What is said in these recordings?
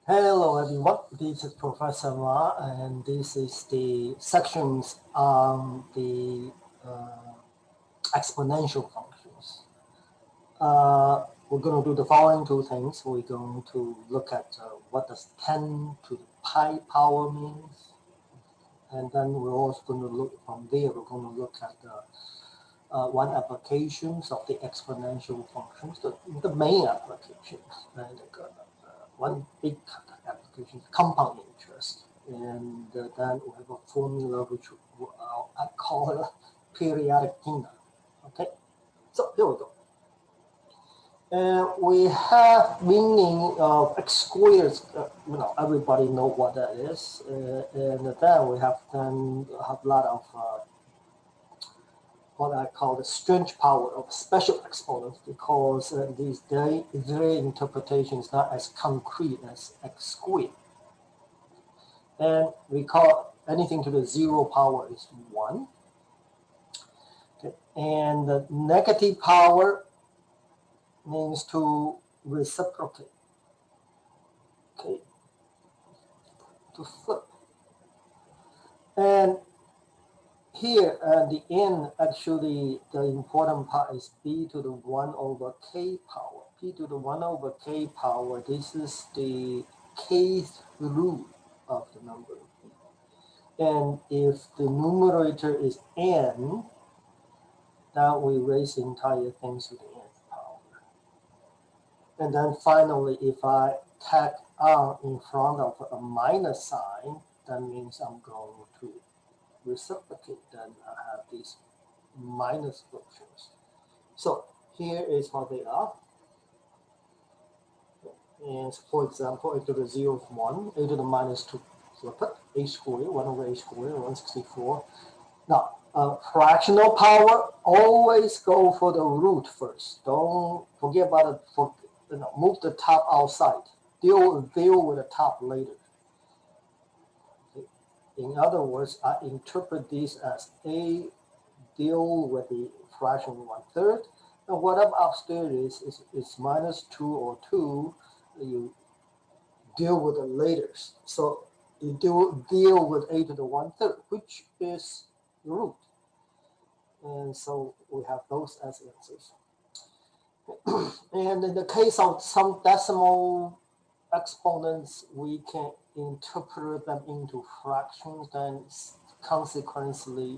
Hello everyone, this is Professor Ma and this is the sections on the exponential functions. We're going to do the following two things. We're going to look at what does 10 to the pi power means, and then we're also going to look from there, we're going to look at one applications of the exponential functions, the main applications, right? One big application, compound interest. And then we have a formula which I call it periodic PINA. Okay, so here we go. And we have meaning of x squared. Everybody know what that is. And then we have a lot of what I call the strange power of special exponents because their interpretation is not as concrete as x squared. And we call anything to the zero power is 1. Okay. And the negative power means to reciprocate, okay, to flip. And here at the end, actually, the important part is b to the 1 over k power. P to the 1 over k power, this is the kth root of the number. And if the numerator is n, then we raise the entire thing to the nth power. And then finally, if I tack on in front of a minus sign, that means I'm going to reciprocate. Then I have these minus functions. So here is what they are. And for example, a to the 0 is 1, a to the minus 2, flip it, a squared, 1 over a squared, 164. Now, fractional power, always go for the root first. Don't forget about it. Move the top outside. Deal with the top later. Okay. In other words, I interpret this as a deal with the fraction 1/3. And whatever upstairs is minus 2 or 2, you deal with it later. So you deal with a to the 1/3, which is the root. And so we have those as answers. And in the case of some decimal exponents, we can interpret them into fractions, then consequently,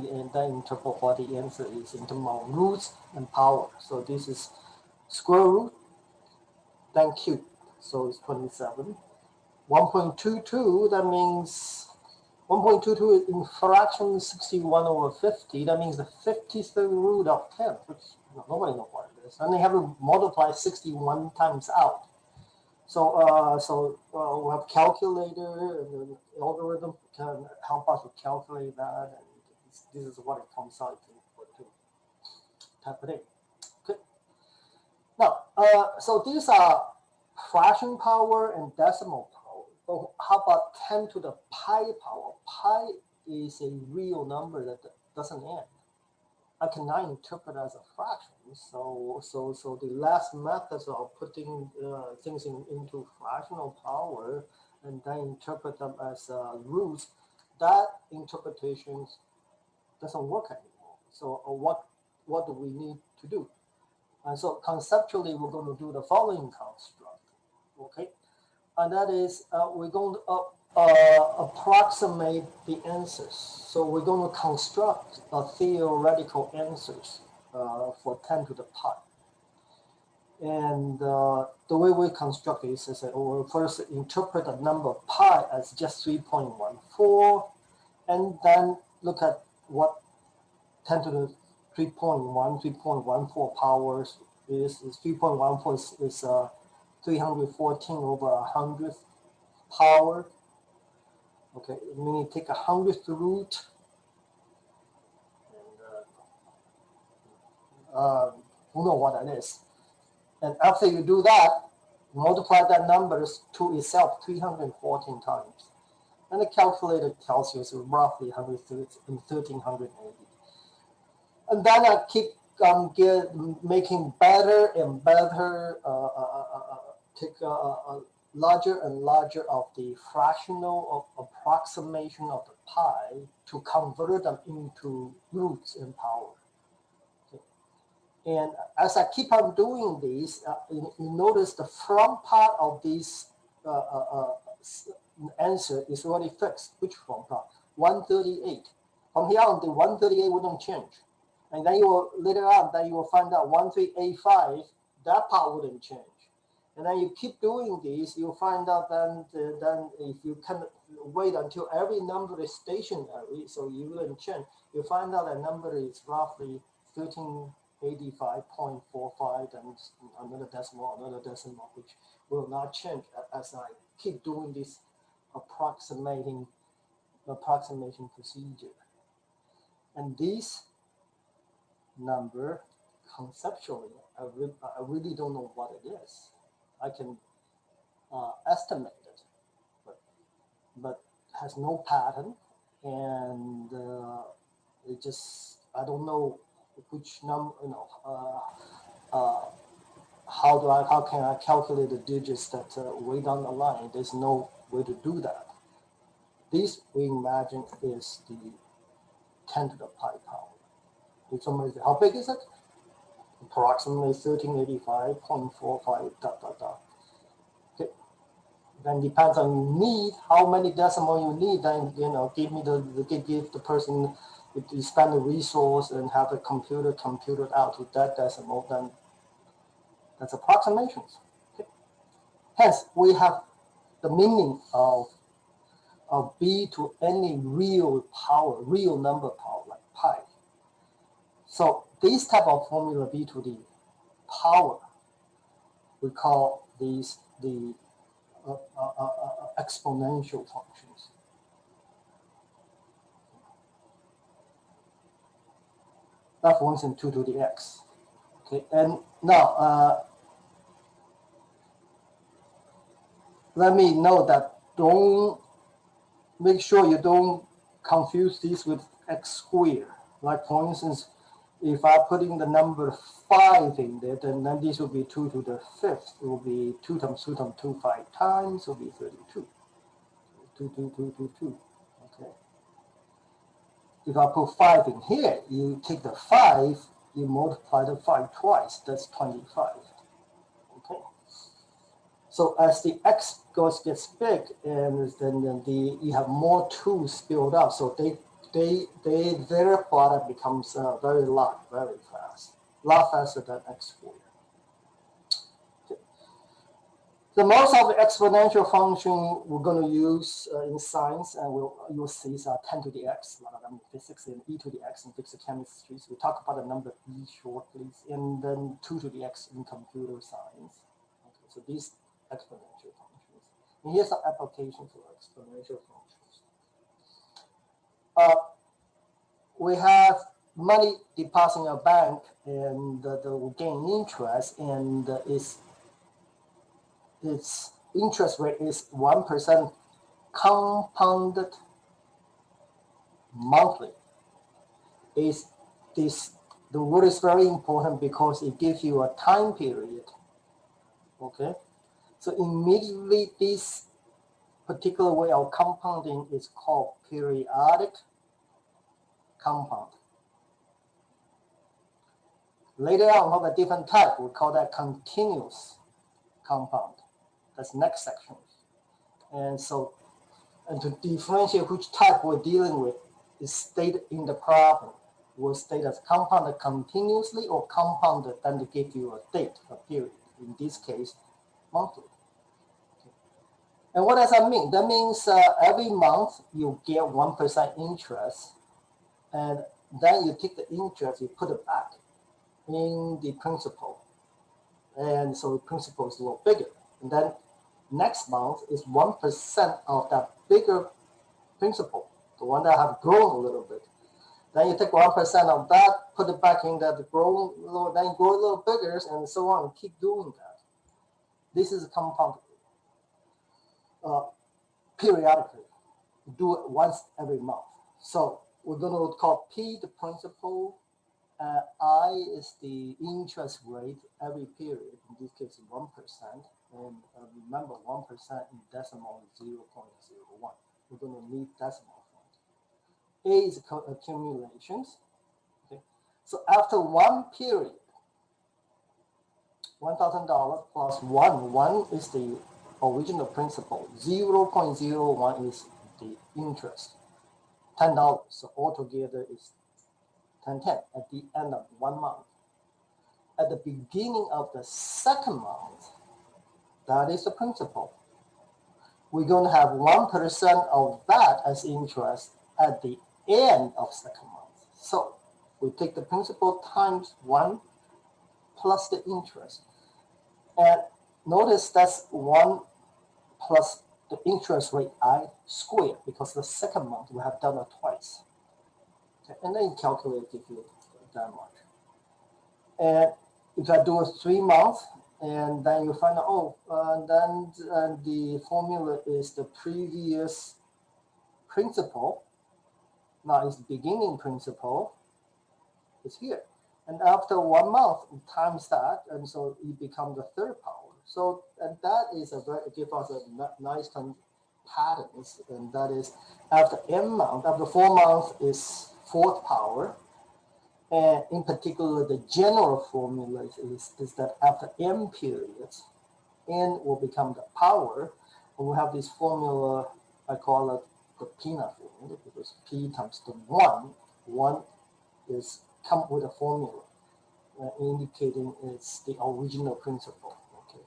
and then interpret what the answer is in terms of roots and power. So this is square root, then cube. So it's 27. 1.22, that means 1.22 in fraction 61 over 50. That means the 53rd root of 10, which nobody knows what it is. And they have to multiply 61 times out. So we have calculator, and the algorithm can help us to calculate that. And this is what it comes out to type it in. Okay. Now, so these are fraction power and decimal power. But how about 10 to the pi power? Pi is a real number that doesn't end. I cannot interpret as a fraction. So the last methods of putting things into fractional power and then interpret them as roots, that interpretation doesn't work anymore. So what do we need to do? And so conceptually, we're going to do the following construct. Okay, and that is we're going to approximate the answers. So we're going to construct a theoretical answers for 10 to the pi. And the way we construct this is that we'll first interpret the number pi as just 3.14, and then look at what 10 to the 3.14 powers is 3.14 is 314 over 100th power. Okay, meaning take 100th root, and who know what that is. And after you do that, multiply that numbers to itself 314 times. And the calculator tells you it's roughly 1380. And then I keep making better and better, take larger and larger of the fractional approximation of the pi to convert them into roots and power. Okay. And as I keep on doing this, you notice the front part of this answer is already fixed. Which front part? 138. From here on, the 138 wouldn't change. And then you will, later on, then you will find out 1385, that part wouldn't change. And then you keep doing this, you'll find out then if you can wait until every number is stationary, so you wouldn't change, you find out that number is roughly 1385.45, and another decimal, which will not change as I keep doing this approximation procedure. And this number, conceptually, I really don't know what it is. I can estimate it, but has no pattern, and it just, I don't know which number, how can I calculate the digits that way down the line? There's no way to do that. This, we imagine, is the 10 to the pi power. If somebody says, how big is it? Approximately 1385.45, Okay. Then depends on your need, how many decimal you need, then, give the person, if you spend the resource and have the computer compute it out to that decimal, then that's approximations. Okay. Hence, we have the meaning of b to any real power, real number power, like pi. So this type of formula, b to the power, we call these the exponential functions. That, for instance, 2 to the x. Okay, and now let me know that don't make sure you don't confuse this with x squared. Like, for instance, if I put in the number 5 in there, then this will be 2 to the 5th. It will be 2 times 2 times 2, 5 times. It will be 32. 2, 2, 2, 2, 2. Okay. If I put 5 in here, you take the 5, you multiply the 5 twice. That's 25. Okay. So as the x gets big, and then you have more 2's built up. So their product becomes very large, very fast, a lot faster than x squared. Okay. The most of the exponential function we're going to use in science, and you'll see, is 10 to the x, a lot of them in physics, and e to the x in physical chemistry. So we'll talk about the number e shortly, and then 2 to the x in computer science. Okay, so these exponential functions. And here's some application for exponential functions. We have money deposited in a bank, and will gain interest, and its interest rate is 1% compounded monthly. The word is very important because it gives you a time period. Okay, so immediately this particular way of compounding is called periodic compound. Later on, we have a different type. We call that continuous compound. That's next section. And so, and to differentiate which type we're dealing with is stated in the problem. We'll state as compounded continuously or compounded, then to give you a date, a period. In this case, monthly. Okay. And what does that mean? That means every month you get 1% interest, and then you take the interest, you put it back in the principal. And so the principal is a little bigger. And then next month is 1% of that bigger principal, the one that have grown a little bit. Then you take 1% of that, put it back in that grow, then you grow a little bigger, and so on. Keep doing that. This is compound periodically. Do it once every month. So we're going to call P the principal. I is the interest rate every period. In this case, 1%. And remember, 1% in decimal is 0.01. We're going to need decimal point. A is accumulations. Okay. So after one period, $1,000 plus 1. 1 is the original principal. 0.01 is the interest. $10. So altogether is 1010 at the end of 1 month. At the beginning of the second month, that is the principal. We're going to have 1% of that as interest at the end of second month. So we take the principal times 1 plus the interest. And notice that's 1 plus the interest rate I squared, because the second month we have done it twice. Okay. And then you calculate if you that much. And if I do a 3 months, and then you find out, then the formula is the previous principal. Now it's beginning principal is here. And after 1 month times that, and so it becomes the third power. So, and that is give us a nice patterns, and that is after n month, after 4 months is fourth power. And in particular, the general formula is that after m periods, n will become the power. And we have this formula, I call it the PINA formula, because P times the 1. 1 is come with a formula indicating it's the original principle. Okay.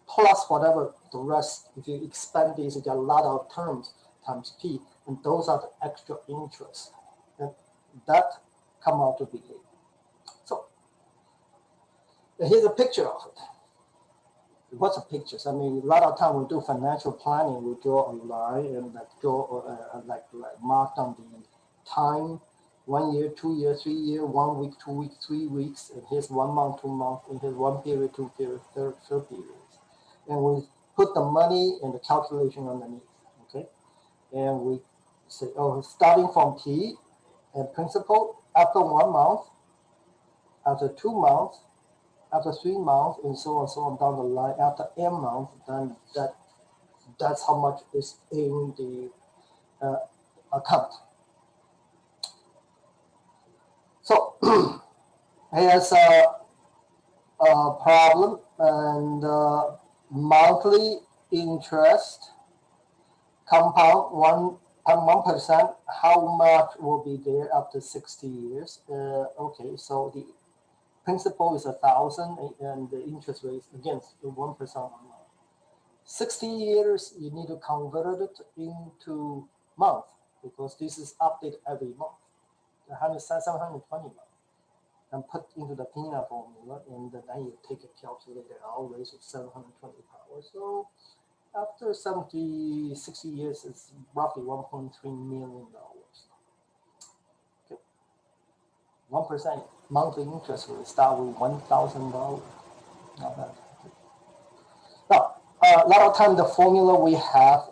Plus whatever the rest, if you expand these, you get a lot of terms times P, and those are the extra interest. And that come out to be 8. So here's a picture of it. What's the pictures? I mean, a lot of time we do financial planning, we draw a line and like mark down the time, 1 year, 2 year, 3 year, 1 week, 2 weeks, 3 weeks, and here's 1 month, 2 months, and here's 1 period, 2 period, third period. And we put the money and the calculation underneath, okay? And we say, starting from P and principal after 1 month, after 2 months, after 3 months, and so on down the line. After n months, then that's how much is in the account. So here's a problem, and monthly interest compound 1%. How much will be there after 60 years? Okay, so the principal is 1,000, and the interest rate again 1%. 60 years, you need to convert it into month, because this is updated every month. 720 months, and put into the PINA formula, and then you take a calculator always with 720 power. So after 60 years, it's roughly $1.3 million. Okay. 1% monthly interest will start with $1,000. Not bad. Now, a lot of time the formula we have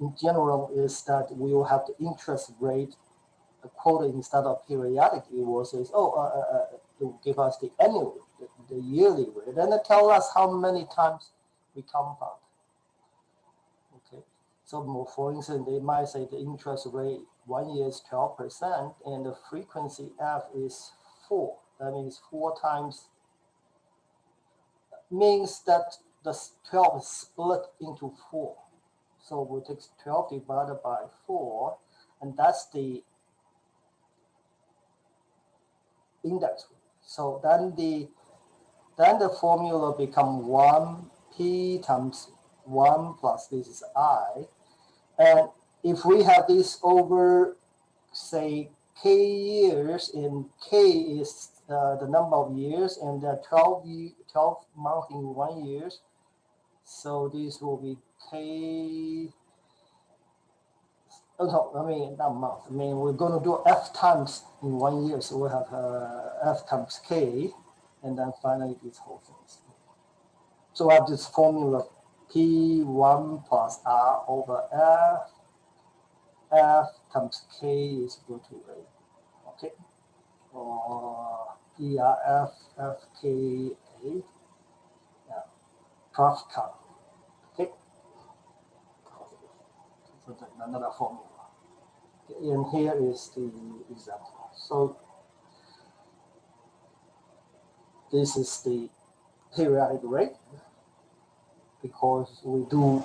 in general is that we will have the interest rate quoted instead of periodic. It will say, to give us the annual, the yearly rate, and it tell us how many times we compound. Okay, so for instance, they might say the interest rate 1 year is 12%, and the frequency F is 4. That means 4 times, means that the 12 is split into 4. So we take 12 divided by 4, and that's the index. So then the formula become 1 P times 1 plus this is I. And if we have this over, say, K years, and K is the number of years, and there are 12 months in 1 year. So this will be K. Oh, no, I mean, not month. I mean, we're going to do F times in 1 year. So we have F times K, and then finally these whole things. So I have this formula P1 plus R over F. F times K is equal to A. Okay. Or PRF FKA. Yeah. Profit. Okay, so another formula. Okay. And here is the example. So this is the periodic rate because we do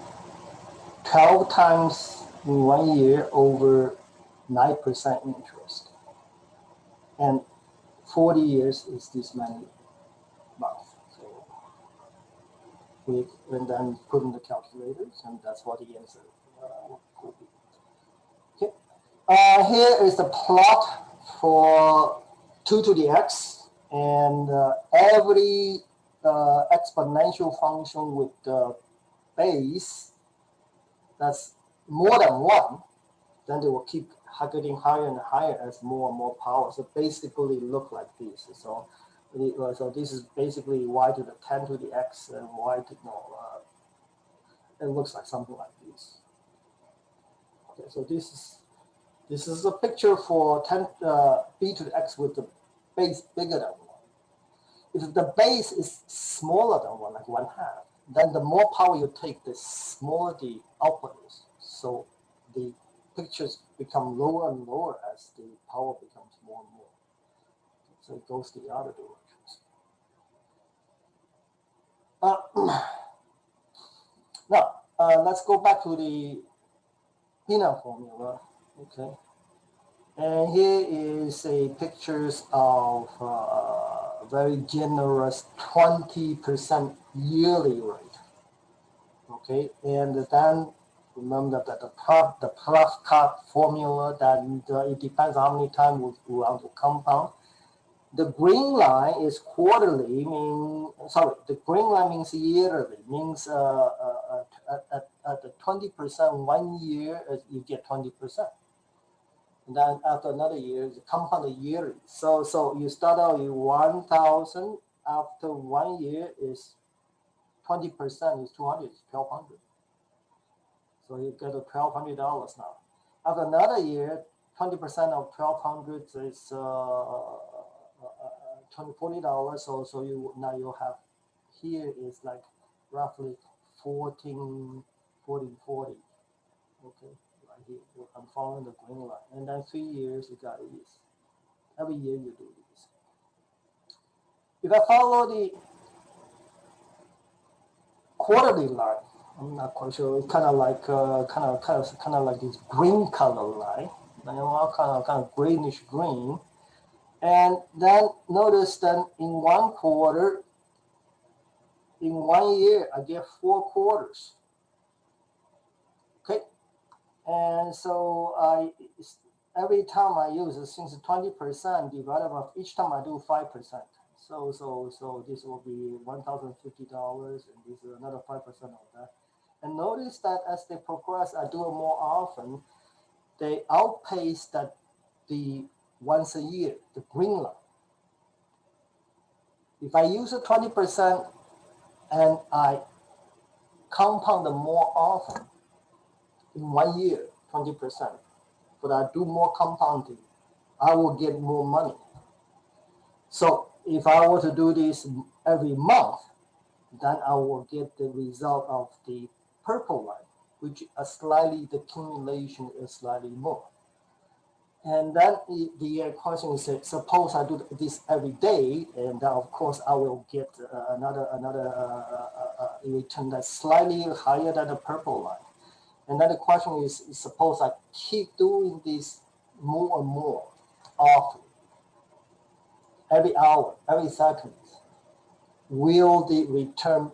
12 times in 1 year over 9% interest. And 40 years is this many months. So we and then put in the calculators, and that's what the answer will be. Okay. Here is the plot for 2 to the x, and every exponential function with the base that's more than 1, then they will keep getting higher and higher as more and more power. So basically look like this. So this is basically y to the 10 to the x and y to it looks like something like this. Okay, so this is a picture for 10 b to the x with the base bigger than 1. If the base is smaller than 1, like 1/2, then the more power you take, the smaller the output is. So the pictures become lower and lower as the power becomes more and more. So it goes the other directions. Now, let's go back to the PINA formula. Okay. And here is a pictures of very generous 20% yearly rate. Okay, and then remember that the profit formula, that it depends on how many times we want to compound. The green line is quarterly, the green line means yearly, means at the 20% 1 year, you get 20%. And then after another year, it's compounded yearly. So you start out with 1,000, after 1 year is 20% is 200, it's 1,200. So you get $1,200 now. After another year, 20% of 1,200 is $40. So you have here is like roughly 14, 40. Okay, right here. I'm following the green line. And then 3 years you got this. Every year you do this. If I follow the quarterly line, I'm not quite sure. It's kind of like this green color line, kind of greenish green. And then notice that in 1 quarter, in 1 year, I get 4 quarters. Okay, and so every time I use it, since 20% divided by each time I do 5%. So this will be $1,050, and this is another 5% of that. And notice that as they progress, I do it more often. They outpace that the once a year, the green line. If I use a 20% and I compound them more often in 1 year, 20%, but I do more compounding, I will get more money. So if I were to do this every month, then I will get the result of the purple line, which the accumulation is slightly more. And then the question is, suppose I do this every day, and then of course I will get another return that's slightly higher than the purple line. And then the question is, suppose I keep doing this more and more often, every hour, every second, will the return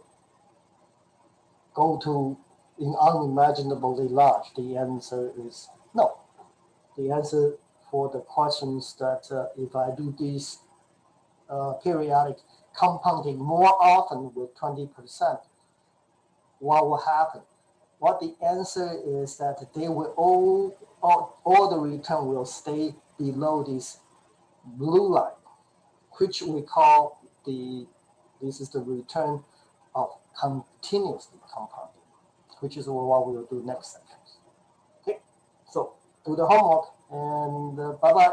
go to unimaginably large? The answer is no. The answer for the questions that if I do this periodic compounding more often with 20%, what will happen? What the answer is that they will all the return will stay below this blue line, which we call this is the return of continuously compounding, which is what we will do next section. Okay, so do the homework and bye-bye.